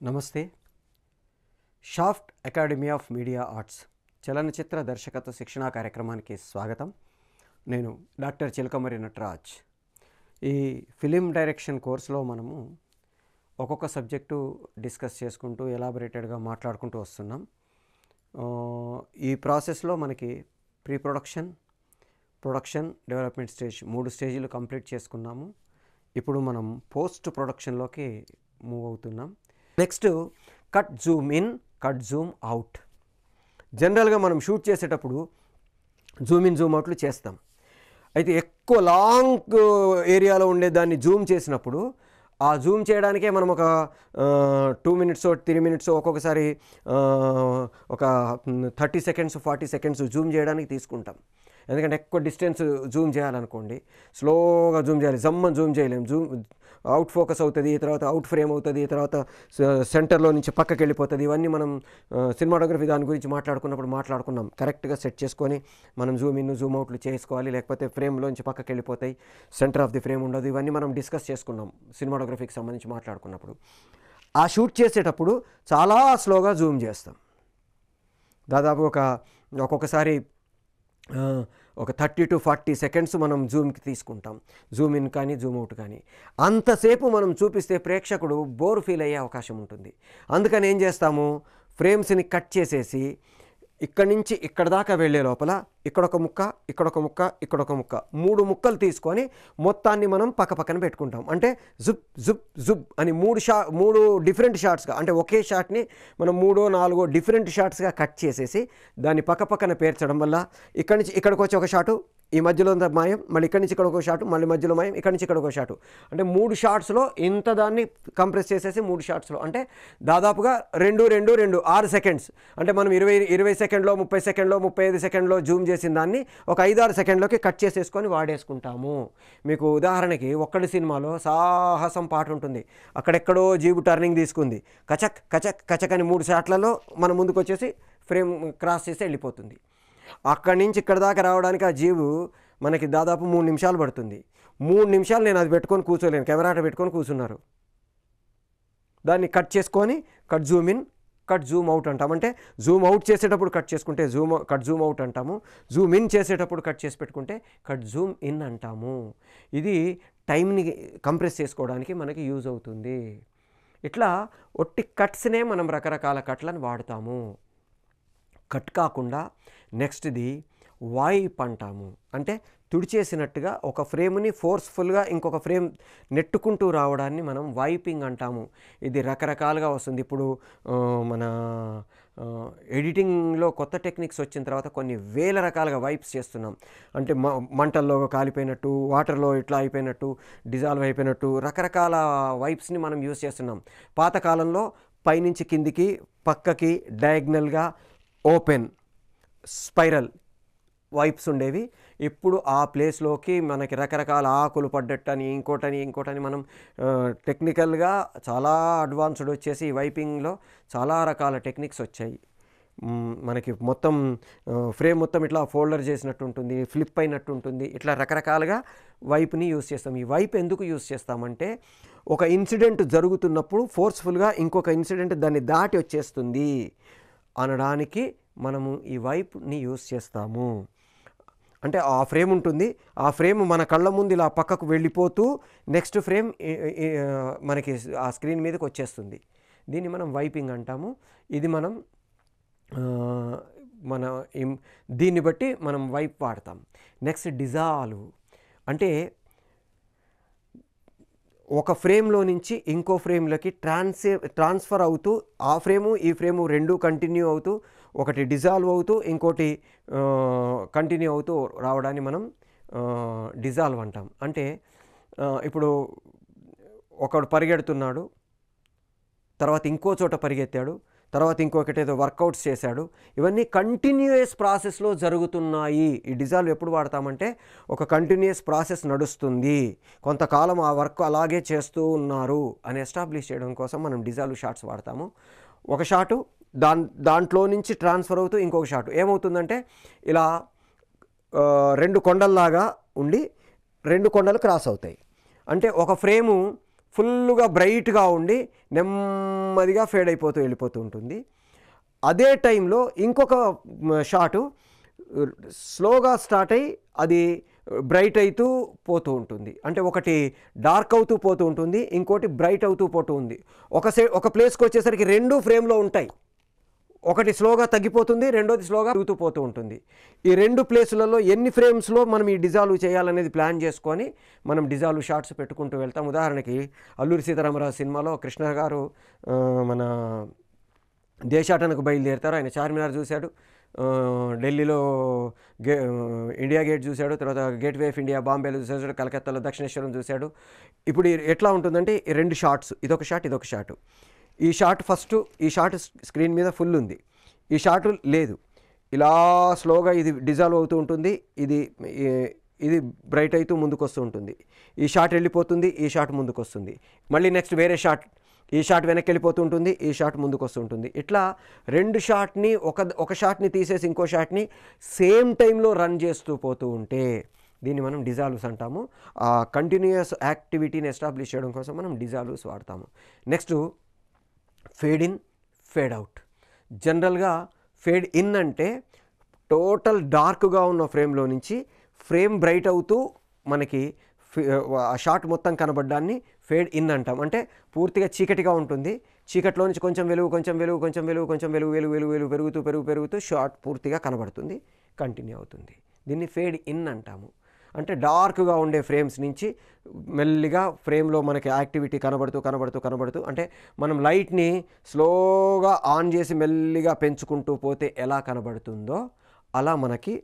నమస్తే. Shaft academy of media arts చలనచిత్ర దర్శకత్వ శిక్షణా కార్యక్రమానికి స్వాగతం. నేను డాక్టర్ చిలకమరి నటరాజ్. ఈ ఫిలిం డైరెక్షన్ కోర్సులో మనము ఒక్కొక్క సబ్జెక్టు డిస్కస్ చేసుకుంటూ ఎలాబొరేటెడ్గా మాట్లాడుకుంటూ వస్తున్నాం. ఈ ప్రాసెస్లో మనకి pre production, production, development stage 3 స్టేజీలు కంప్లీట్ చేసుకున్నాము. ఇప్పుడు మనం పోస్ట్ ప్రొడక్షన్లోకి మూవ్ అవుతున్నాం. Next cut zoom in, cut zoom out. జనరల్గా మనం షూట్ చేసేటప్పుడు జూమ్ ఇన్, జూమ్ అవుట్లు చేస్తాం. అయితే ఎక్కువ లాంగ్ ఏరియాలో ఉండే దాన్ని జూమ్ చేసినప్పుడు ఆ జూమ్ చేయడానికే మనం ఒక 2 minutes 3 minutes ఒక్కొక్కసారి ఒక 30 seconds 40 seconds జూమ్ చేయడానికి తీసుకుంటాం. ఎందుకంటే ఎక్కువ డిస్టెన్స్ జూమ్ చేయాలనుకోండి, స్లోగా జూమ్ చేయాలి, జమ్మని జూమ్ చేయలేము. జూమ్ అవుట్ ఫోకస్ అవుతుంది, తర్వాత అవుట్ ఫ్రేమ్ అవుతుంది, తర్వాత సెంటర్లో నుంచి పక్కకి వెళ్ళిపోతుంది. ఇవన్నీ మనం సినిమాటోగ్రఫీ దాని గురించి మాట్లాడుకున్నాం. కరెక్ట్గా సెట్ చేసుకొని మనం జూమ్ ఇన్, జూమ్ అవుట్లు చేసుకోవాలి, లేకపోతే ఫ్రేమ్లోంచి పక్కకి వెళ్ళిపోతాయి, సెంటర్ ఆఫ్ ది ఫ్రేమ్ ఉండదు. ఇవన్నీ మనం డిస్కస్ చేసుకున్నాం సినిమాటోగ్రఫీకి సంబంధించి మాట్లాడుకున్నప్పుడు. ఆ షూట్ చేసేటప్పుడు చాలా స్లోగా జూమ్ చేస్తాం. దాదాపు ఒక్కొక్కసారి ఒక 30 to 40 seconds మనం జూమ్కి తీసుకుంటాం, జూమ్ ఇన్ కానీ జూమ్ అవుట్ కానీ. అంతసేపు మనం చూపిస్తే ప్రేక్షకుడు బోర్ ఫీల్ అయ్యే అవకాశం ఉంటుంది. అందుకని ఏం చేస్తాము, ఫ్రేమ్స్ని కట్ చేసేసి ఇక్కడి నుంచి ఇక్కడ దాకా వెళ్ళే లోపల ఇక్కడొక ముక్క, ఇక్కడొక ముక్క, ఇక్కడొక ముక్క, 3 ముక్కలు తీసుకొని మొత్తాన్ని మనం పక్కన పెట్టుకుంటాం. అంటే జుప్ జుప్ జుప్ అని 3 డిఫరెంట్ షాట్స్గా, అంటే ఒకే షాట్ని మనం 3-4 డిఫరెంట్ షాట్స్గా కట్ చేసేసి దాన్ని పక్కన పేర్చడం వల్ల ఇక్కడి నుంచి ఇక్కడికి వచ్చి ఒక షాటు, ఈ మధ్యలో మాయం, మళ్ళీ ఇక్కడి నుంచి ఇక్కడ ఒక షాటు, మళ్ళీ మధ్యలో మాయం, ఇక్కడి నుంచి ఇక్కడ ఒక షాటు, అంటే 3 షాట్స్లో ఇంత దాన్ని కంప్రెస్ చేసేసి 3 షాట్స్లో, అంటే దాదాపుగా 2 6 సెకండ్స్. అంటే మనం 20 సెకండ్లో, 30 సెకండ్లో, 35 సెకండ్లో జూమ్ చేసిన దాన్ని ఒక 5-6 సెకండ్లోకి కట్ చేసేసుకొని వాడేసుకుంటాము. మీకు ఉదాహరణకి ఒక్కడి సినిమాలో సాహసం పాట ఉంటుంది. అక్కడెక్కడో జీబు టర్నింగ్ తీసుకుంది, కచక్ కచక్ కచక్ అని 3 షాట్లలో మన ముందుకు వచ్చేసి ఫ్రేమ్ క్రాస్ చేసి వెళ్ళిపోతుంది. అక్కడి నుంచి ఇక్కడ దాకా రావడానికి ఆ జీబు మనకి దాదాపు 3 నిమిషాలు పడుతుంది. 3 నిమిషాలు నేను అది పెట్టుకొని కూర్చోలేను, కెమెరా పెట్టుకొని కూర్చున్నారు. దాన్ని కట్ చేసుకొని cut zoom in, cut zoom out అంటాం. అంటే జూమ్ అవుట్ చేసేటప్పుడు కట్ చేసుకుంటే కట్ జూమ్ అవుట్ అంటాము, జూమ్ ఇన్ చేసేటప్పుడు కట్ చేసి పెట్టుకుంటే కట్ జూమ్ ఇన్ అంటాము. ఇది టైంని కంప్రెస్ చేసుకోవడానికి మనకి యూజ్ అవుతుంది. ఇట్లా ఒట్టి కట్స్నే మనం రకరకాల కట్లను వాడతాము. కట్ కాకుండా నెక్స్ట్ది వైప్ అంటాము. అంటే తుడిచేసినట్టుగా ఒక ఫ్రేమ్ని ఫోర్స్ఫుల్గా ఇంకొక ఫ్రేమ్ నెట్టుకుంటూ రావడాన్ని మనం వైపింగ్ అంటాము. ఇది రకరకాలుగా వస్తుంది. ఇప్పుడు మన ఎడిటింగ్లో కొత్త టెక్నిక్స్ వచ్చిన తర్వాత కొన్ని వేల రకాలుగా వైప్స్ చేస్తున్నాం. అంటే మంటల్లో కాలిపోయినట్టు, వాటర్లో ఇట్లా అయిపోయినట్టు, డిజాల్వ్ అయిపోయినట్టు రకరకాల వైప్స్ని మనం యూజ్ చేస్తున్నాం. పాతకాలంలో పైనుంచి కిందికి, పక్కకి, డయాగ్నల్గా, ఓపెన్, స్పైరల్ వైప్స్ ఉండేవి. ఇప్పుడు ఆ ప్లేస్లోకి మనకి రకరకాల ఆకులు పడ్డట్టని, ఇంకోటని మనం టెక్నికల్గా చాలా అడ్వాన్స్డ్ వచ్చేసి ఈ వైపింగ్లో చాలా రకాల టెక్నిక్స్ వచ్చాయి. మనకి మొత్తం ఫ్రేమ్ మొత్తం ఇట్లా ఫోల్డర్ చేసినట్టు ఉంటుంది, ఫ్లిప్ అయినట్టు ఉంటుంది. ఇట్లా రకరకాలుగా వైప్ని యూజ్ చేస్తాం. ఈ వైప్ ఎందుకు యూజ్ చేస్తామంటే, ఒక ఇన్సిడెంట్ జరుగుతున్నప్పుడు ఫోర్స్ఫుల్గా ఇంకొక ఇన్సిడెంట్ దాన్ని దాటి వచ్చేస్తుంది అనడానికి మనము ఈ వైప్ని యూజ్ చేస్తాము. అంటే ఆ ఫ్రేమ్ ఉంటుంది, ఆ ఫ్రేమ్ మన కళ్ళ ముందు ఇలా పక్కకు వెళ్ళిపోతూ నెక్స్ట్ ఫ్రేమ్ మనకి ఆ స్క్రీన్ మీదకి వచ్చేస్తుంది. దీన్ని మనం వైపింగ్ అంటాము. ఇది దీన్ని బట్టి మనం వైప్ వాడతాం. నెక్స్ట్ డిజాల్వ్ అంటే ఒక ఫ్రేమ్లో నుంచి ఇంకో ఫ్రేమ్లోకి ట్రాన్స్ఫర్ అవుతూ, ఆ ఫ్రేము ఈ ఫ్రేము 2 కంటిన్యూ అవుతూ, ఒకటి డిజాల్వ్ అవుతూ ఇంకోటి కంటిన్యూ అవుతూ రావడాన్ని మనం డిజాల్వ్ అంటాం. అంటే ఇప్పుడు ఒకడు పరిగెడుతున్నాడు, తర్వాత ఇంకో చోట పరిగెత్తాడు, తర్వాత ఇంకొకటి ఏదో వర్కౌట్స్ చేశాడు. ఇవన్నీ కంటిన్యూయస్ ప్రాసెస్లో జరుగుతున్నాయి. ఈ డిజాల్వ్ ఎప్పుడు వాడతామంటే, ఒక కంటిన్యూయస్ ప్రాసెస్ నడుస్తుంది, కొంతకాలం ఆ వర్క్ అలాగే చేస్తూ ఉన్నారు అని ఎస్టాబ్లిష్ చేయడం కోసం మనం డిజాల్వ్ షాట్స్ వాడతాము. ఒక షాటు దాంట్లో నుంచి ట్రాన్స్ఫర్ అవుతూ ఇంకొక షాటు ఏమవుతుందంటే, ఇలా 2 కొండల్లాగా ఉండి 2 కొండలు క్రాస్ అవుతాయి. అంటే ఒక ఫ్రేము ఫుల్గా బ్రైట్గా ఉండి నెమ్మదిగా ఫేడ్ అయిపోతూ వెళ్ళిపోతూ ఉంటుంది. అదే టైంలో ఇంకొక షాటు స్లోగా స్టార్ట్ అయ్యి అది బ్రైట్ అవుతూ పోతూ ఉంటుంది. అంటే ఒకటి డార్క్ అవుతూ పోతూ ఉంటుంది, ఇంకోటి బ్రైట్ అవుతూ పోతూ ఉంది. ఒక ప్లేస్కి వచ్చేసరికి రెండు ఫ్రేమ్లో ఉంటాయి. ఒకటి స్లోగా తగ్గిపోతుంది, రెండోది స్లోగా పెరుగుతూ పోతూ ఉంటుంది. ఈ రెండు ప్లేసులలో ఎన్ని ఫ్రేమ్స్లో మనం ఈ డిజాల్వ్ చేయాలనేది ప్లాన్ చేసుకొని మనం డిజాల్వ్ షాట్స్ పెట్టుకుంటూ వెళ్తాం. ఉదాహరణకి అల్లూరి సీతారామరాజు సినిమాలో కృష్ణ గారు మన దేశాటనకు బయలుదేరుతారు. ఆయన చార్మినార్ చూశాడు, ఢిల్లీలో ఇండియా గేట్ చూశాడు, తర్వాత గేట్వే ఆఫ్ ఇండియా బాంబేలో చూశాడు, కలకత్తాలో దక్షిణేశ్వరం చూశాడు. ఇప్పుడు ఎట్లా ఉంటుందంటే ఈ రెండు షాట్స్, ఇదొక షాట్ ఇదొక షాటు. ఈ షాట్ ఈ షాట్ స్క్రీన్ మీద ఫుల్ ఉంది, ఈ షాట్ లేదు. ఇలా స్లోగా ఇది డిజాల్వ్ అవుతూ ఉంటుంది, ఇది బ్రైట్ అవుతూ ముందుకు వస్తూ ఉంటుంది. ఈ షాట్ వెళ్ళిపోతుంది, ఈ షాట్ ముందుకు వస్తుంది. మళ్ళీ నెక్స్ట్ వేరే షాట్, ఈ షాట్ వెనక్కి వెళ్ళిపోతూ ఉంటుంది, ఈ షాట్ ముందుకు వస్తూ ఉంటుంది. ఇట్లా రెండు షాట్ని ఒక షాట్ని తీసేసి ఇంకో షాట్ని సేమ్ టైంలో రన్ చేస్తూ పోతూ ఉంటే దీన్ని మనం డిజాల్వ్స్ అంటాము. ఆ కంటిన్యూయస్ యాక్టివిటీని ఎస్టాబ్లిష్ చేయడం కోసం మనం డిజాల్వ్స్ వాడతాము. Next fade in, fade out. జనరల్గా ఫేడ్ ఇన్ అంటే టోటల్ డార్క్గా ఉన్న ఫ్రేమ్లో నుంచి ఫ్రేమ్ బ్రైట్ అవుతూ మనకి ఆ షాట్ మొత్తం కనబడ్డాన్ని ఫేడ్ ఇన్ అంటాం. అంటే పూర్తిగా చీకటిగా ఉంటుంది, చీకట్లో నుంచి కొంచెం వెలుగు పెరుగుతూ షాట్ పూర్తిగా కనబడుతుంది, కంటిన్యూ అవుతుంది. దీన్ని ఫేడ్ ఇన్ అంటాము. అంటే డార్క్గా ఉండే ఫ్రేమ్స్ నుంచి మెల్లిగా ఫ్రేమ్లో మనకి యాక్టివిటీ కనబడుతూ అంటే మనం లైట్ని స్లోగా ఆన్ చేసి మెల్లిగా పెంచుకుంటూ పోతే ఎలా కనబడుతుందో అలా మనకి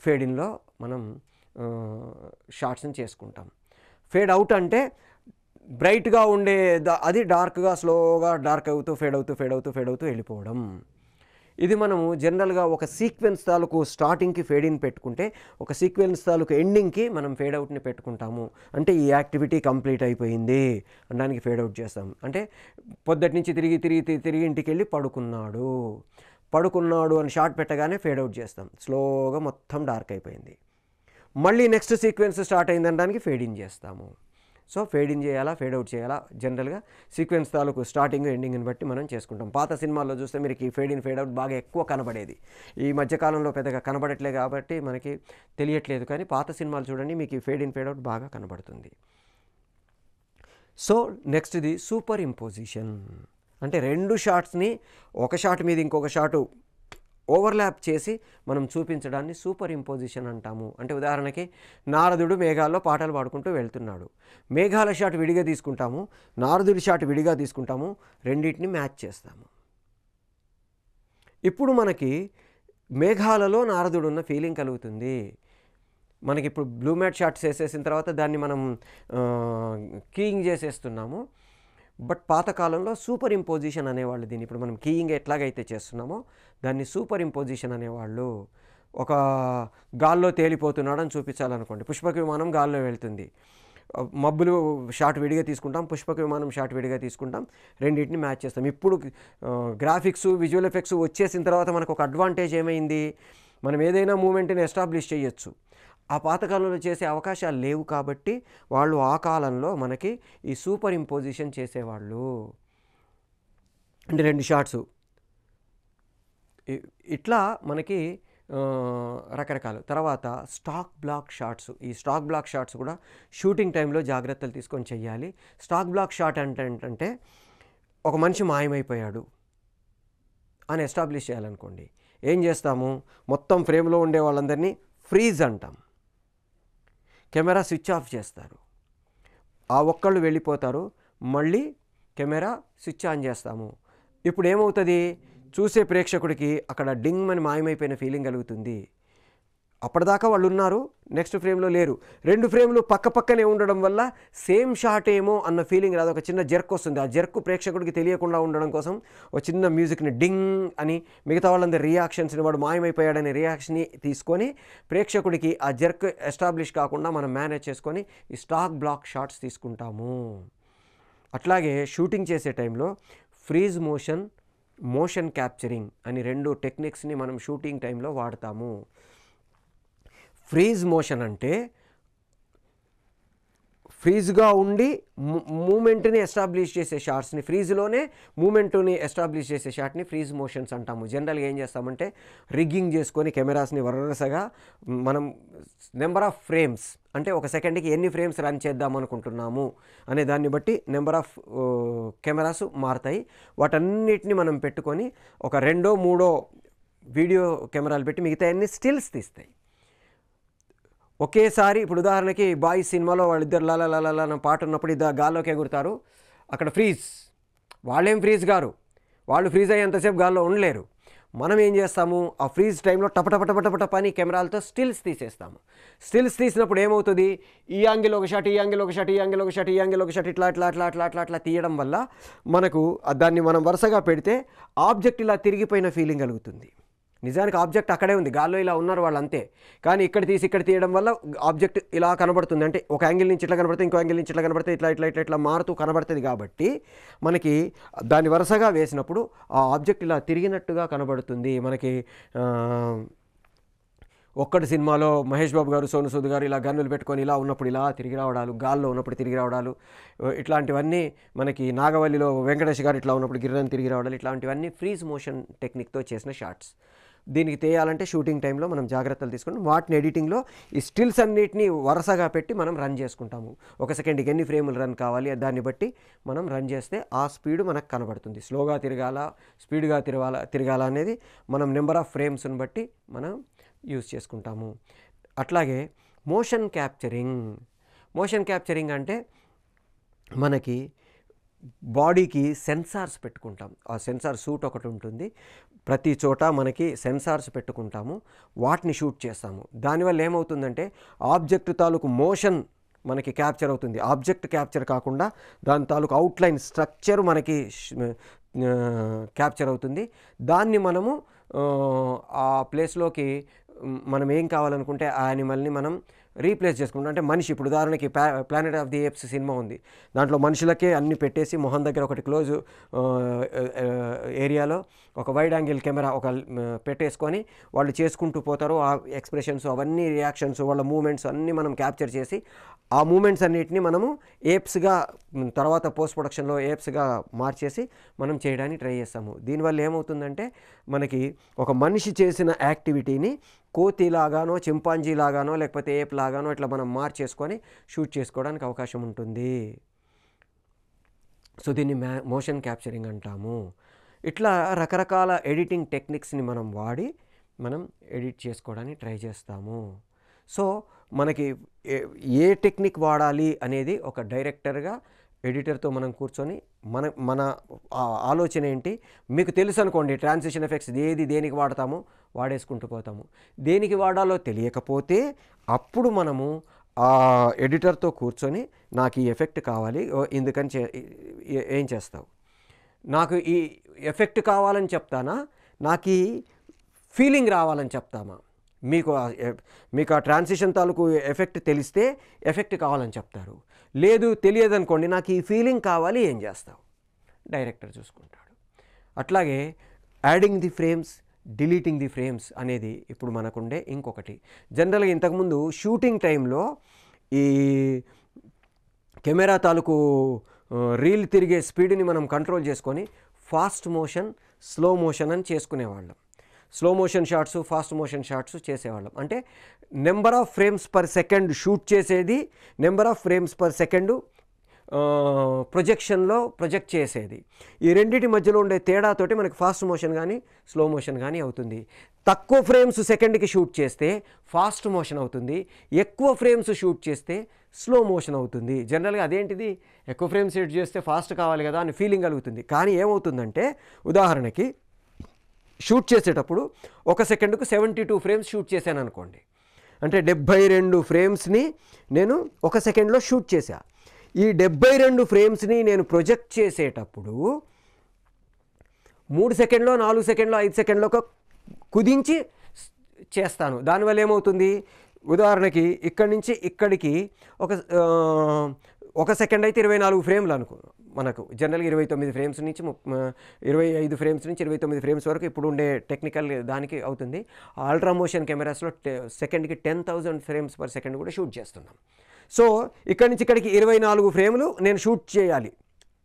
ఫేడ్ ఇన్లో మనం షాట్స్ని చేసుకుంటాం. ఫేడ్ అవుట్ అంటే బ్రైట్గా ఉండే అది డార్క్గా స్లోగా డార్క్ అవుతూ ఫేడ్ అవుతూ వెళ్ళిపోవడం. ఇది మనము జనరల్గా ఒక సీక్వెన్స్ తాలూకు స్టార్టింగ్కి ఫేడ్ ఇన్ పెట్టుకుంటే, ఒక సీక్వెన్స్ తాలూకు ఎండింగ్కి మనం ఫేడ్ అవుట్ని పెట్టుకుంటాము. అంటే ఈ యాక్టివిటీ కంప్లీట్ అయిపోయింది అనడానికి ఫేడ్ అవుట్ చేస్తాం. అంటే పొద్దుటి నుంచి తిరిగి ఇంటికి వెళ్ళి పడుకున్నాడు అని షాట్ పెట్టగానే ఫేడ్ అవుట్ చేస్తాం. స్లోగా మొత్తం డార్క్ అయిపోయింది. మళ్ళీ నెక్స్ట్ సీక్వెన్స్ స్టార్ట్ అయిందనడానికి ఫేడ్ ఇన్ చేస్తాము. సో ఫేడ్ ఇన్ చేయాలా, ఫేడ్ అవుట్ చేయాలా, జనరల్గా సీక్వెన్స్ తాలూకు స్టార్టింగ్ ఎండింగ్ని బట్టి మనం చేసుకుంటాం. పాత సినిమాల్లో చూస్తే మీకు ఈ ఫేడ్ ఇన్, ఫేడ్ అవుట్ బాగా ఎక్కువ కనబడేది. ఈ మధ్యకాలంలో పెద్దగా కనబడట్లేదు కాబట్టి మనకి తెలియట్లేదు, కానీ పాత సినిమాలు చూడండి మీకు ఈ ఫేడ్ ఇన్, ఫేడ్ అవుట్ బాగా కనబడుతుంది. సో నెక్స్ట్ది సూపర్ ఇంపోజిషన్. అంటే రెండు షాట్స్ని ఒక షాట్ మీద ఇంకొక షాటు ఓవర్లాప్ చేసి మనం చూపించడాన్ని సూపర్ ఇంపోజిషన్ అంటాము. అంటే ఉదాహరణకి నారదుడు మేఘాల్లో పాటలు పాడుకుంటూ వెళ్తున్నాడు. మేఘాల షాట్ విడిగా తీసుకుంటాము, నారదుడి షాట్ విడిగా తీసుకుంటాము, రెండింటిని మ్యాచ్ చేస్తాము. ఇప్పుడు మనకి మేఘాలలో నారదుడు ఉన్న ఫీలింగ్ కలుగుతుంది. మనకి ఇప్పుడు బ్లూ మ్యాట్ షాట్స్ వేసేసిన తర్వాత దాన్ని మనం కీయింగ్ చేసేస్తున్నాము. బట్ పాతకాలంలో సూపర్ ఇంపోజిషన్ అనేవాళ్ళు దీన్ని. ఇప్పుడు మనం కీయింగ్ ఎట్లాగైతే చేస్తున్నామో దాన్ని సూపర్ ఇంపోజిషన్ అనేవాళ్ళు. ఒక గాల్లో తేలిపోతున్నాడని చూపించాలనుకోండి, పుష్పక విమానం గాల్లో వెళ్తుంది, మబ్బులు షాట్ విడిగా తీసుకుంటాం, పుష్పక విమానం షాట్ విడిగా తీసుకుంటాం, రెండింటిని మ్యాచ్ చేస్తాం. ఇప్పుడు గ్రాఫిక్స్, విజువల్ ఎఫెక్ట్స్ వచ్చేసిన తర్వాత మనకు ఒక అడ్వాంటేజ్ ఏమైంది, మనం ఏదైనా మూమెంట్ని ఎస్టాబ్లిష్ చేయొచ్చు. ఆ పాతకాలంలో చేసే అవకాశాలు లేవు కాబట్టి వాళ్ళు ఆ కాలంలో మనకి ఈ సూపర్ ఇంపోజిషన్ చేసేవాళ్ళు. అంటే రెండు షాట్స్ ఇట్లా మనకి రకరకాలు. తర్వాత స్టాక్ బ్లాక్ షాట్స్. ఈ స్టాక్ బ్లాక్ షాట్స్ కూడా షూటింగ్ టైంలో జాగ్రత్తలు తీసుకొని చెయ్యాలి. స్టాక్ బ్లాక్ షాట్ అంటే ఒక మనిషి మాయమైపోయాడు అని ఎస్టాబ్లిష్ చేయాలనుకోండి, ఏం చేస్తాము, మొత్తం ఫ్రేమ్లో ఉండే వాళ్ళందరినీ ఫ్రీజ్ అంటాం, కెమెరా స్విచ్ ఆఫ్ చేస్తారు, ఆ ఒక్కళ్ళు వెళ్ళిపోతారు, మళ్ళీ కెమెరా స్విచ్ ఆన్ చేస్తాము. ఇప్పుడు ఏమవుతుంది, చూసే ప్రేక్షకుడికి అక్కడ డింగ్ అని మాయమైపోయిన ఫీలింగ్ కలుగుతుంది. అప్పటిదాకా వాళ్ళు ఉన్నారు, నెక్స్ట్ ఫ్రేమ్లో లేరు, రెండు ఫ్రేమ్లు పక్కనే ఉండడం వల్ల సేమ్ షాట్ ఏమో అన్న ఫీలింగ్ రాదు, ఒక చిన్న జర్క్ వస్తుంది. ఆ జర్క్ ప్రేక్షకుడికి తెలియకుండా ఉండడం కోసం ఒక చిన్న మ్యూజిక్ని డింగ్ అని, మిగతా వాళ్ళందరి రియాక్షన్స్ని, వాడు మాయమైపోయాడనే రియాక్షన్ని తీసుకొని ప్రేక్షకుడికి ఆ జర్క్ ఎస్టాబ్లిష్ కాకుండా మనం మేనేజ్ చేసుకొని ఈ స్టాక్ బ్లాక్ షాట్స్ తీసుకుంటాము. అట్లాగే షూటింగ్ చేసే టైంలో ఫ్రీజ్ మోషన్, మోషన్ క్యాప్చరింగ్ అని రెండు టెక్నిక్స్ని మనం షూటింగ్ టైంలో వాడతాము. ఫ్రీజ్ మోషన్ అంటే ఫ్రీజ్గా ఉండి మూమెంట్ని ఎస్టాబ్లిష్ చేసే షాట్స్ని, ఫ్రీజ్లోనే మూమెంట్ని ఎస్టాబ్లిష్ చేసే షాట్ని ఫ్రీజ్ మోషన్స్ అంటాము. జనరల్గా ఏం చేస్తామంటే రిగ్గింగ్ చేసుకొని కెమెరాస్ని వరుసగా మనం నెంబర్ ఆఫ్ ఫ్రేమ్స్, అంటే ఒక సెకండ్కి ఎన్ని ఫ్రేమ్స్ రన్ చేద్దాం అనుకుంటున్నాము అనే దాన్ని బట్టి నెంబర్ ఆఫ్ కెమెరాస్ మారుతాయి. వాటన్నిటిని మనం పెట్టుకొని ఒక 2-3 వీడియో కెమెరాలు పెట్టి మిగతా అన్ని స్టిల్స్ తీస్తాయి. ఒకేసారి ఇప్పుడు ఉదాహరణకి బాయ్స్ సినిమాలో వాళ్ళిద్దరు లాలా పాట ఉన్నప్పుడు ఇద్దరు గాల్లోకి ఎగురుతారు, అక్కడ ఫ్రీజ్. వాళ్ళేం ఫ్రీజ్ గారు, వాళ్ళు ఫ్రీజ్ అయ్యేంతసేపు గాల్లో ఉండలేరు. మనం ఏం చేస్తాము, ఆ ఫ్రీజ్ టైంలో టపటపటపటపట పని కెమెరాలతో స్టిల్స్ తీసేస్తాము. స్టిల్స్ తీసినప్పుడు ఏమవుతుంది, ఈ యాంగిల్ ఒక షాట్, ఈ యాంగిల్ ఒక షాట్, ఈ యాంగిల్ ఒక షాట్, ఈ యాంగిల్ ఒక షాట్, ఇట్లా ఇట్లా అట్లా అట్లా అట్లా అట్లా తీయడం వల్ల మనకు దాన్ని మనం వరుసగా పెడితే ఆబ్జెక్ట్ ఇలా తిరిగిపోయిన ఫీలింగ్ కలుగుతుంది. నిజానికి ఆబ్జెక్ట్ అక్కడే ఉంది, గాల్లో ఇలా ఉన్నారు వాళ్ళు అంతే, కానీ ఇక్కడ తీసి ఇక్కడ తీయడం వల్ల ఆబ్జెక్ట్ ఇలా కనబడుతుంది. అంటే ఒక యాంగిల్ నుంచి ఇట్లా కనబడుతుంది, ఇంకో యాంగిల్ నుంచి ఇట్లా కనబడుతుంది, ఇట్లా ఇట్లా ఇట్లా ఇట్లా మారుతూ కనబడుతుంది. కాబట్టి మనకి దాన్ని వరుసగా వేసినప్పుడు ఆ ఆబ్జెక్ట్ ఇలా తిరిగినట్టుగా కనబడుతుంది. మనకి ఒక్కటి సినిమాలో మహేష్ బాబు గారు, సోను సూద్ గారు ఇలా గన్నులు పెట్టుకొని ఇలా ఉన్నప్పుడు ఇలా తిరిగి రావడాలు, గాల్లో ఉన్నప్పుడు తిరిగి రావడాలు, ఇట్లాంటివన్నీ మనకి నాగవల్లిలో వెంకటేష్ గారు ఇట్లా ఉన్నప్పుడు గిర్రని తిరిగి రావడాలు, ఇట్లాంటివన్నీ ఫ్రీజ్ మోషన్ టెక్నిక్తో చేసిన షాట్స్. దీనికి తీయాలంటే షూటింగ్ టైంలో మనం జాగ్రత్తలు తీసుకుంటాం. వాటిని ఎడిటింగ్లో ఈ స్టిల్స్ అన్నిటిని వరుసగా పెట్టి మనం రన్ చేసుకుంటాము. ఒక సెకండ్కి ఎన్ని ఫ్రేములు రన్ కావాలి దాన్ని బట్టి మనం రన్ చేస్తే ఆ స్పీడ్ మనకు కనబడుతుంది. స్లోగా తిరగాల, స్పీడ్గా తిరగాల అనేది మనం నెంబర్ ఆఫ్ ఫ్రేమ్స్ని బట్టి మనం యూజ్ చేసుకుంటాము. అట్లాగే మోషన్ క్యాప్చరింగ్ అంటే మనకి బాడీకి సెన్సార్స్ పెట్టుకుంటాం. ఆ సెన్సార్ సూట్ ఒకటి ఉంటుంది, ప్రతి చోట మనకి సెన్సార్స్ పెట్టుకుంటాము, వాటిని షూట్ చేస్తాము. దానివల్ల ఏమవుతుందంటే ఆబ్జెక్ట్ తాలూకు మోషన్ మనకి క్యాప్చర్ అవుతుంది. ఆబ్జెక్ట్ క్యాప్చర్ కాకుండా దాని తాలూకు అవుట్లైన్ స్ట్రక్చర్ మనకి క్యాప్చర్ అవుతుంది. దాన్ని మనము ఆ ప్లేస్లోకి మనం ఏం కావాలనుకుంటే ఆ యానిమల్ని మనం రీప్లేస్ చేసుకుంటాం. అంటే మనిషి, ఇప్పుడు ఉదాహరణకి planet of the apes cinema ఉంది, దాంట్లో మనుషులకే అన్ని పెట్టేసి మొహం దగ్గర ఒకటి క్లోజ్ ఏరియాలో ఒక వైడ్ యాంగిల్ కెమెరా ఒక పెట్టేసుకొని వాళ్ళు చేసుకుంటూ పోతారు. ఆ ఎక్స్ప్రెషన్స్, అవన్నీ రియాక్షన్స్, వాళ్ళ మూమెంట్స్ అన్నీ మనం క్యాప్చర్ చేసి ఆ మూమెంట్స్ అన్నిటిని మనము ఏప్స్గా తర్వాత పోస్ట్ ప్రొడక్షన్లో ఏప్స్గా మార్చేసి మనం చేయడానికి ట్రై చేస్తాము. దీనివల్ల ఏమవుతుందంటే మనకి ఒక మనిషి చేసిన యాక్టివిటీని కోతిలాగానో, చింపాంజీలాగానో, లేకపోతే ఏప్ లాగానో ఇట్లా మనం మార్చేసుకొని షూట్ చేసుకోవడానికి అవకాశం ఉంటుంది. సో దీన్ని మోషన్ క్యాప్చరింగ్ అంటాము. ఇట్లా రకరకాల ఎడిటింగ్ టెక్నిక్స్ని మనం వాడి మనం ఎడిట్ చేసుకోవడానికి ట్రై చేస్తాము. సో మనకి ఏ టెక్నిక్ వాడాలి అనేది ఒక డైరెక్టర్గా ఎడిటర్తో మనం కూర్చొని మన ఆలోచన ఏంటి, మీకు తెలుసు అనుకోండి ట్రాన్సిషన్ ఎఫెక్ట్స్ దేనికి వాడతామో వాడేసుకుంటూ పోతాము. దేనికి వాడాలో తెలియకపోతే అప్పుడు మనము ఆ ఎడిటర్తో కూర్చొని నాకు ఈ ఎఫెక్ట్ కావాలి, ఎందుకని ఏం చేస్తావు, నాకు ఈ ఎఫెక్ట్ కావాలని చెప్తానా, నాకు ఈ ఫీలింగ్ రావాలని చెప్తామా. మీకు ఆ ట్రాన్సిషన్ తాలూకు ఎఫెక్ట్ తెలిస్తే ఎఫెక్ట్ కావాలని చెప్తారు. లేదు తెలియదనుకోండి, నాకు ఈ ఫీలింగ్ కావాలి, ఏం చేస్తావు, డైరెక్టర్ చూసుకుంటాడు. అట్లాగే adding the frames, deleting the frames అనేది ఇప్పుడు మనకుండే ఇంకొకటి. జనరల్గా ఇంతకుముందు షూటింగ్ టైంలో ఈ కెమెరా తాలూకు రీల్ తిరిగే స్పీడ్ని మనం కంట్రోల్ చేసుకొని ఫాస్ట్ మోషన్, స్లో మోషన్ అని చేసుకునేవాళ్ళం. Slow motion shots, fast motion shots చేసేవాళ్ళం. అంటే number of frames per second shoot చేసేది, number of frames per second ప్రొజెక్షన్లో ప్రొజెక్ట్ చేసేది. ఈ రెండింటి మధ్యలో ఉండే తేడాతోటి మనకి ఫాస్ట్ మోషన్ కానీ స్లో మోషన్ కానీ అవుతుంది. తక్కువ ఫ్రేమ్స్ సెకండ్కి షూట్ చేస్తే ఫాస్ట్ మోషన్ అవుతుంది, ఎక్కువ ఫ్రేమ్స్ షూట్ చేస్తే స్లో మోషన్ అవుతుంది. జనరల్గా అదేంటిది, ఎక్కువ ఫ్రేమ్స్ షూట్ చేస్తే ఫాస్ట్ కావాలి కదా అని ఫీలింగ్ కలుగుతుంది. కానీ ఏమవుతుందంటే ఉదాహరణకి షూట్ చేసేటప్పుడు ఒక సెకండ్కు 72 ఫ్రేమ్స్ షూట్ చేశాను అనుకోండి, అంటే 72 ఫ్రేమ్స్ని నేను ఒక సెకండ్లో షూట్ చేశా. ఈ 72 ఫ్రేమ్స్ని నేను ప్రొజెక్ట్ చేసేటప్పుడు 3 సెకండ్లో, 4 సెకండ్లో, 5 సెకండ్లో కుదించి చేస్తాను. దానివల్ల ఏమవుతుంది, ఉదాహరణకి ఇక్కడి నుంచి ఇక్కడికి ఒక సెకండ్ అయితే 24 ఫ్రేమ్లు అనుకో, మనకు జనరల్గా 29 ఫ్రేమ్స్ నుంచి 25 ఫ్రేమ్స్ నుంచి 29 ఫ్రేమ్స్ వరకు ఇప్పుడు ఉండే టెక్నికల్ దానికి అవుతుంది. అల్ట్రా మోషన్ కెమెరాస్లో సెకండ్కి 10,000 ఫ్రేమ్స్ పర్ సెకండ్ కూడా షూట్ చేస్తున్నాం. సో ఇక్కడి నుంచి ఇక్కడికి 24 ఫ్రేములు నేను షూట్ చేయాలి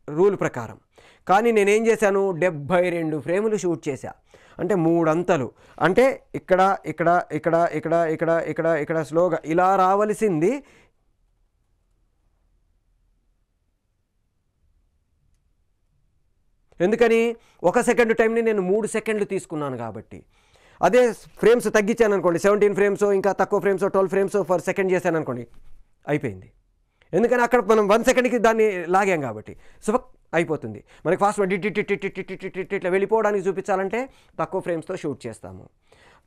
రూల్ ప్రకారం. కానీ నేనేం చేశాను, 72 ఫ్రేములు షూట్ చేశా. అంటే 3 అంతలు. అంటే ఇక్కడ ఇక్కడ ఇక్కడ ఇక్కడ ఇక్కడ ఇక్కడ ఇక్కడ స్లోగా ఇలా రావలసింది ఎందుకని 1 సెకండ్ టైంని నేను 3 సెకండ్లు తీసుకున్నాను కాబట్టి. అదే ఫ్రేమ్స్ తగ్గించాను అనుకోండి, 17 ఫ్రేమ్స్ ఇంకా తక్కువ ఫ్రేమ్స్ 12 ఫ్రేమ్స్ పర్ సెకండ్ చేశాను అనుకోండి, అయిపోయింది. ఎందుకని అక్కడ మనం 1 సెకండ్కి దాన్ని లాగాం కాబట్టి సో అయిపోతుంది. మనకి ఫాస్ట్ ఇట్లా వెళ్ళిపోవడానికి చూపించాలంటే తక్కువ ఫ్రేమ్స్తో షూట్ చేస్తాము.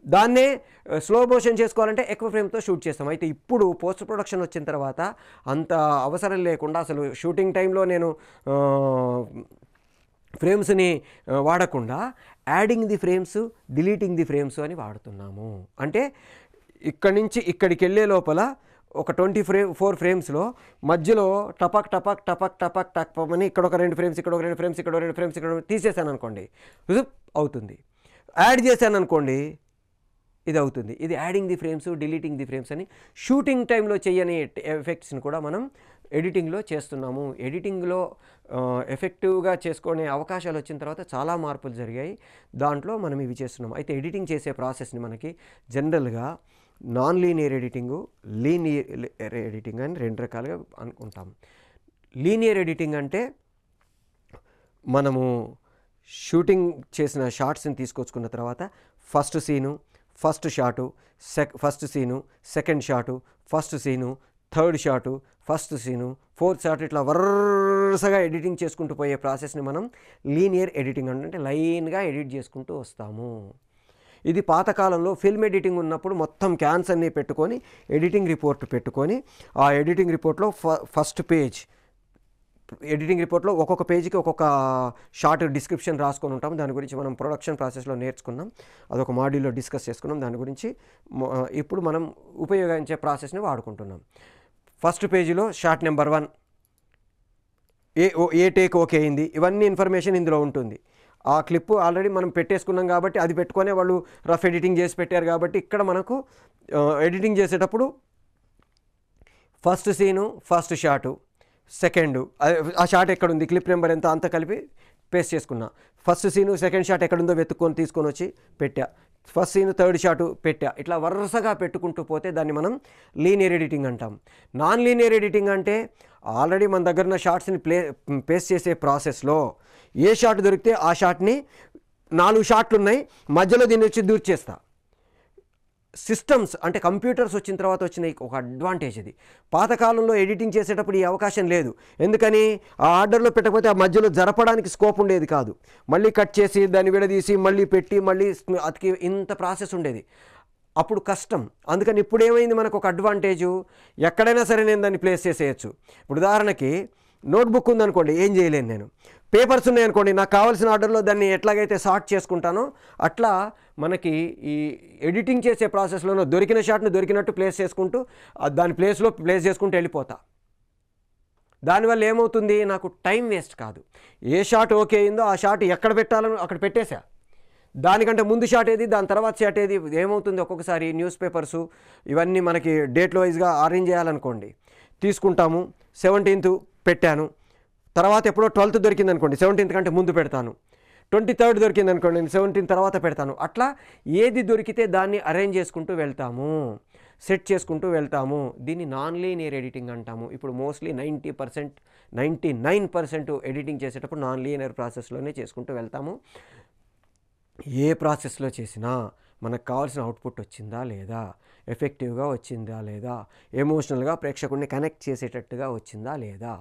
దాన్నే స్లో మోషన్ చేసుకోవాలంటే ఎక్కువ ఫ్రేమ్తో షూట్ చేస్తాం. అయితే ఇప్పుడు పోస్ట్ ప్రొడక్షన్ వచ్చిన తర్వాత అంత అవసరం లేకుండా అసలు షూటింగ్ టైంలో నేను ఫ్రేమ్స్ని వాడకుండా adding the frames, deleting the frames అని వాడుతున్నాము. అంటే ఇక్కడి నుంచి ఇక్కడికి వెళ్ళే లోపల ఒక 24 ఫ్రేమ్స్లో మధ్యలో టపక్ టపక్ టపక్ టపక్ టపక్ అని ఇక్కడ ఒక 2 ఫ్రేమ్స్, ఇక్కడ ఒక 2 ఫ్రేమ్స్, ఇక్కడ 2 ఫ్రేమ్స్, ఇక్కడ తీసేసాను అనుకోండి అవుతుంది. యాడ్ చేశాను అనుకోండి ఇది అవుతుంది. ఇది adding the frames, deleting the frames అని షూటింగ్ టైంలో చేయని ఎఫెక్ట్స్ని కూడా మనం ఎడిటింగ్లో చేస్తున్నాము. ఎడిటింగ్లో ఎఫెక్టివ్గా చేసుకునే అవకాశాలు వచ్చిన తర్వాత చాలా మార్పులు జరిగాయి. దాంట్లో మనం ఇవి చేస్తున్నాం. అయితే ఎడిటింగ్ చేసే ప్రాసెస్ని మనకి జనరల్గా non linear editing, linear editing అని 2 రకాలుగా అనుకుంటాం. లీనియర్ ఎడిటింగ్ అంటే మనము షూటింగ్ చేసిన షార్ట్స్ని తీసుకొచ్చుకున్న తర్వాత first scene, first shot, first scene, second shot, first scene, third shot, first scene, fourth shot, ఇట్లా వరుసగా ఎడిటింగ్ చేసుకుంటూ పోయే ప్రాసెస్ని మనం లీనియర్ ఎడిటింగ్ అంటే లైన్గా ఎడిట్ చేసుకుంటూ వస్తాము. ఇది పాతకాలంలో ఫిల్మ్ ఎడిటింగ్ ఉన్నప్పుడు మొత్తం క్యాన్స్ అన్నీ పెట్టుకొని ఎడిటింగ్ రిపోర్ట్ పెట్టుకొని ఆ ఎడిటింగ్ రిపోర్ట్లో ఫస్ట్ పేజ్ ఎడిటింగ్ రిపోర్ట్లో ఒక్కొక్క పేజీకి ఒక్కొక్క షార్ట్ డిస్క్రిప్షన్ రాసుకొని ఉంటాం. దాని గురించి మనం ప్రొడక్షన్ ప్రాసెస్లో నేర్చుకున్నాం. అదొక మాడ్యూల్లో డిస్కస్ చేసుకున్నాం. దాని గురించి ఇప్పుడు మనం ఉపయోగించే ప్రాసెస్ని వాడుకుంటున్నాం. ఫస్ట్ పేజీలో షార్ట్ నెంబర్ 1 ఏ టేక్ ఓకే అయింది, ఇవన్నీ ఇన్ఫర్మేషన్ ఇందులో ఉంటుంది. ఆ క్లిప్ ఆల్రెడీ మనం పెట్టేసుకున్నాం కాబట్టి అది పెట్టుకొనే వాళ్ళు రఫ్ ఎడిటింగ్ చేసి పెట్టారు కాబట్టి ఇక్కడ మనకు ఎడిటింగ్ చేసేటప్పుడు first scene, first shot, second ఆ షాట్ ఎక్కడుంది, క్లిప్ నెంబర్ ఎంత అంతా కలిపి పేస్ట్ చేసుకున్నా. ఫస్ట్ సీను, సెకండ్ షాట్ ఎక్కడుందో వెతుక్కొని తీసుకొని వచ్చి పెట్టా. ఫస్ట్ సీను, థర్డ్ షాటు పెట్టా. ఇట్లా వరుసగా పెట్టుకుంటూ పోతే దాన్ని మనం లీనియర్ ఎడిటింగ్ అంటాం. నాన్ లీనియర్ ఎడిటింగ్ అంటే ఆల్రెడీ మన దగ్గర ఉన్న షార్ట్స్ని పేస్ట్ చేసే ప్రాసెస్లో ఏ షాట్ దొరికితే ఆ షాట్ని 4 షాట్లు ఉన్నాయి, మధ్యలో దీన్ని వచ్చి దూర్చేస్తా. సిస్టమ్స్ అంటే కంప్యూటర్స్ వచ్చిన తర్వాత వచ్చిన ఒక అడ్వాంటేజ్ ఇది. పాతకాలంలో ఎడిటింగ్ చేసేటప్పుడు ఈ అవకాశం లేదు. ఎందుకని ఆ ఆర్డర్లో పెట్టకపోతే ఆ మధ్యలో జరపడానికి స్కోప్ ఉండేది కాదు. మళ్ళీ కట్ చేసి దాన్ని విడదీసి మళ్ళీ పెట్టి మళ్ళీ అతికి ఇంత ప్రాసెస్ ఉండేది. అప్పుడు కష్టం. అందుకని ఇప్పుడు ఏమైంది, మనకు ఒక అడ్వాంటేజు, ఎక్కడైనా సరే నేను దాన్ని ప్లేస్ చేసేయచ్చు. ఇప్పుడు ఉదాహరణకి నోట్బుక్ ఉందనుకోండి, ఏం చేయలేను నేను. పేపర్స్ ఉన్నాయనుకోండి, నాకు కావాల్సిన ఆర్డర్లో దాన్ని ఎట్లాగైతే సార్ట్ చేసుకుంటానో అట్లా మనకి ఈ ఎడిటింగ్ చేసే ప్రాసెస్లోనూ దొరికిన షాట్ని దొరికినట్టు ప్లేస్ చేసుకుంటూ దాని ప్లేస్లో ప్లేస్ చేసుకుంటూ వెళ్ళిపోతా. దానివల్ల ఏమవుతుంది, నాకు టైం వేస్ట్ కాదు. ఏ షాట్ ఓకే అయిందో ఆ షాట్ ఎక్కడ పెట్టాలో అక్కడ పెట్టేశా. దానికంటే ముందు షాట్ ఏది, దాని తర్వాత షాట్ ఏది, ఏమవుతుంది ఒక్కొక్కసారి న్యూస్ పేపర్సు ఇవన్నీ మనకి డేట్ వైజ్గా అరేంజ్ చేయాలనుకోండి, తీసుకుంటాము. 17th పెట్టాను, తర్వాత ఎప్పుడో 12th దొరికింది అనుకోండి, 17th కంటే ముందు పెడతాను. 23rd దొరికింది అనుకోండి, 17th తర్వాత పెడతాను. అట్లా ఏది దొరికితే దాన్ని అరేంజ్ చేసుకుంటూ వెళ్తాము, సెట్ చేసుకుంటూ వెళ్తాము. దీన్ని నాన్ లీనియర్ ఎడిటింగ్ అంటాము. ఇప్పుడు మోస్ట్లీ 90%, 99% ఎడిటింగ్ చేసేటప్పుడు నాన్ లీనియర్ ప్రాసెస్లోనే చేసుకుంటూ వెళ్తాము. ఏ ప్రాసెస్లో చేసినా మనకు కావాల్సిన అవుట్పుట్ వచ్చిందా లేదా, ఎఫెక్టివ్గా వచ్చిందా లేదా, ఎమోషనల్గా ప్రేక్షకుడిని కనెక్ట్ చేసేటట్టుగా వచ్చిందా లేదా,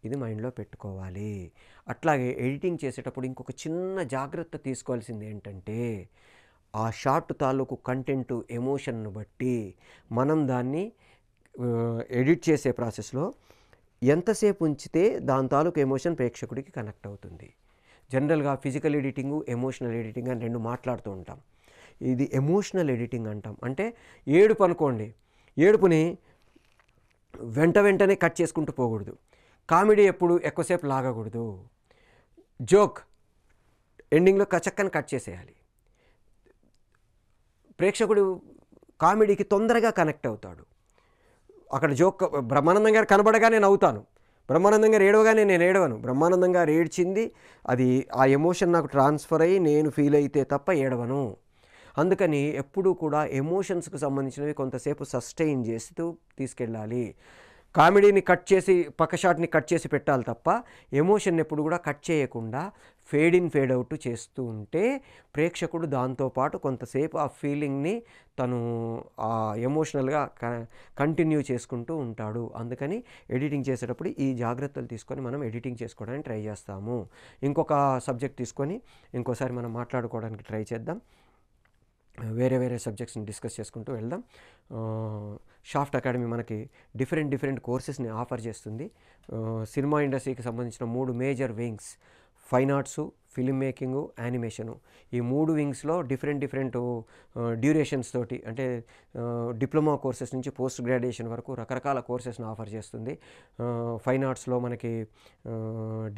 ఇది మైండ్లో పెట్టుకోవాలి. అట్లాగే ఎడిటింగ్ చేసేటప్పుడు ఇంకొక చిన్న జాగ్రత్త తీసుకోవాల్సింది ఏంటంటే, ఆ షార్ట్ తాలూకు కంటెంటు ఎమోషన్ను బట్టి మనం దాన్ని ఎడిట్ చేసే ప్రాసెస్లో ఎంతసేపు ఉంచితే దాని తాలూకు ఎమోషన్ ప్రేక్షకుడికి కనెక్ట్ అవుతుంది. జనరల్గా ఫిజికల్ ఎడిటింగు, ఎమోషనల్ ఎడిటింగ్ అని 2 మాట్లాడుతూ ఉంటాం. ఇది ఎమోషనల్ ఎడిటింగ్ అంటాం. అంటే ఏడుపు అనుకోండి, ఏడుపుని వెంటనే కట్ చేసుకుంటూ పోకూడదు. కామెడీ ఎప్పుడు ఎక్కువసేపు లాగకూడదు. జోక్ ఎండింగ్లో చక్కని కట్ చేసేయాలి. ప్రేక్షకుడు కామెడీకి తొందరగా కనెక్ట్ అవుతాడు. అక్కడ జోక్ బ్రహ్మానందం గారు కనబడగానే నవ్వుతాను, బ్రహ్మానందం గారు ఏడవగానే నేను ఏడవను. బ్రహ్మానందం గారు ఏడ్చింది అది ఆ ఎమోషన్ నాకు ట్రాన్స్ఫర్ అయ్యి నేను ఫీల్ అయితే తప్ప ఏడవను. అందుకని ఎప్పుడూ కూడా ఎమోషన్స్కి సంబంధించినవి కొంతసేపు సస్టైన్ చేస్తూ తీసుకెళ్ళాలి. కామెడీని కట్ చేసి పక్క షాట్ని కట్ చేసి పెట్టాలి తప్ప ఎమోషన్ ఎప్పుడు కూడా కట్ చేయకుండా ఫేడ్ ఇన్ ఫేడ్ అవుట్ చేస్తూ ఉంటే ప్రేక్షకుడు దాంతోపాటు కొంతసేపు ఆ ఫీలింగ్ని తను ఆ ఎమోషనల్గా కంటిన్యూ చేసుకుంటూ ఉంటాడు. అందుకని ఎడిటింగ్ చేసేటప్పుడు ఈ జాగ్రత్తలు తీసుకొని మనం ఎడిటింగ్ చేసుకోవడానికి ట్రై చేస్తాము. ఇంకొక సబ్జెక్ట్ తీసుకొని ఇంకోసారి మనం మాట్లాడుకోవడానికి ట్రై చేద్దాం. వేరే వేరే సబ్జెక్ట్స్ని డిస్కస్ చేసుకుంటూ వెళ్దాం. షాఫ్ట్ అకాడమీ మనకి డిఫరెంట్ కోర్సెస్ని ఆఫర్ చేస్తుంది. సినిమా ఇండస్ట్రీకి సంబంధించిన 3 major wings, fine arts, film making, animation, ఈ 3 వింగ్స్లో డిఫరెంట్ డ్యూరేషన్స్ తోటి, అంటే డిప్లొమా కోర్సెస్ నుంచి పోస్ట్ గ్రాడ్యుయేషన్ వరకు రకరకాల కోర్సెస్ని ఆఫర్ చేస్తుంది. ఫైన్ ఆర్ట్స్లో మనకి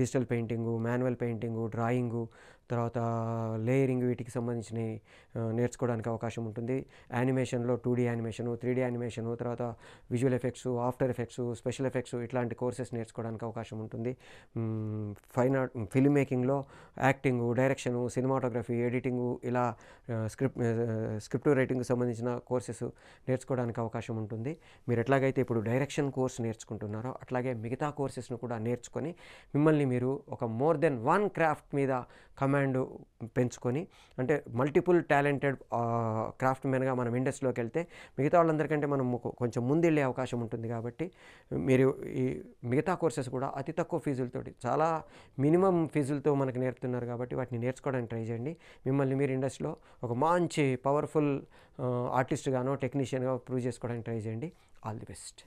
digital painting, manual painting, drawing, తర్వాత లేయరింగ్, వీటికి సంబంధించిన నేర్చుకోవడానికి అవకాశం ఉంటుంది. యానిమేషన్లో 2D యానిమేషను, 3D యానిమేషను, తర్వాత visual effects, after effects, special effects, ఇట్లాంటి కోర్సెస్ నేర్చుకోవడానికి అవకాశం ఉంటుంది. ఫైన్ ఆర్ట్, ఫిల్మ్ మేకింగ్లో యాక్టింగు, డైరెక్షను, సినిమాటోగ్రఫీ, ఎడిటింగు, ఇలా స్క్రిప్ట్ రైటింగ్కి సంబంధించిన కోర్సెస్ నేర్చుకోవడానికి అవకాశం ఉంటుంది. మీరు ఎట్లాగైతే ఇప్పుడు డైరెక్షన్ కోర్స్ నేర్చుకుంటున్నారో అట్లాగే మిగతా కోర్సెస్ను కూడా నేర్చుకొని మిమ్మల్ని మీరు ఒక మోర్ దెన్ 1 క్రాఫ్ట్ మీద కమాండ్ పెంచుకొని, అంటే మల్టిపుల్ టాలెంటెడ్ క్రాఫ్ట్ మెన్గా మనం ఇండస్ట్రీలోకి వెళ్తే మిగతా వాళ్ళందరికంటే మనం కొంచెం ముందెళ్ళే అవకాశం ఉంటుంది. కాబట్టి మీరు ఈ మిగతా కోర్సెస్ కూడా అతి తక్కువ ఫీజులతోటి, చాలా మినిమం ఫీజులతో మనకు నేర్పుతున్నారు కాబట్టి వాటిని నేర్చుకోవడానికి ట్రై చేయండి. మిమ్మల్ని మీరు ఇండస్ట్రీలో ఒక మంచి పవర్ఫుల్ ఆర్టిస్ట్గానో టెక్నీషియన్గా ప్రూవ్ చేసుకోవడానికి ట్రై చేయండి. All the best.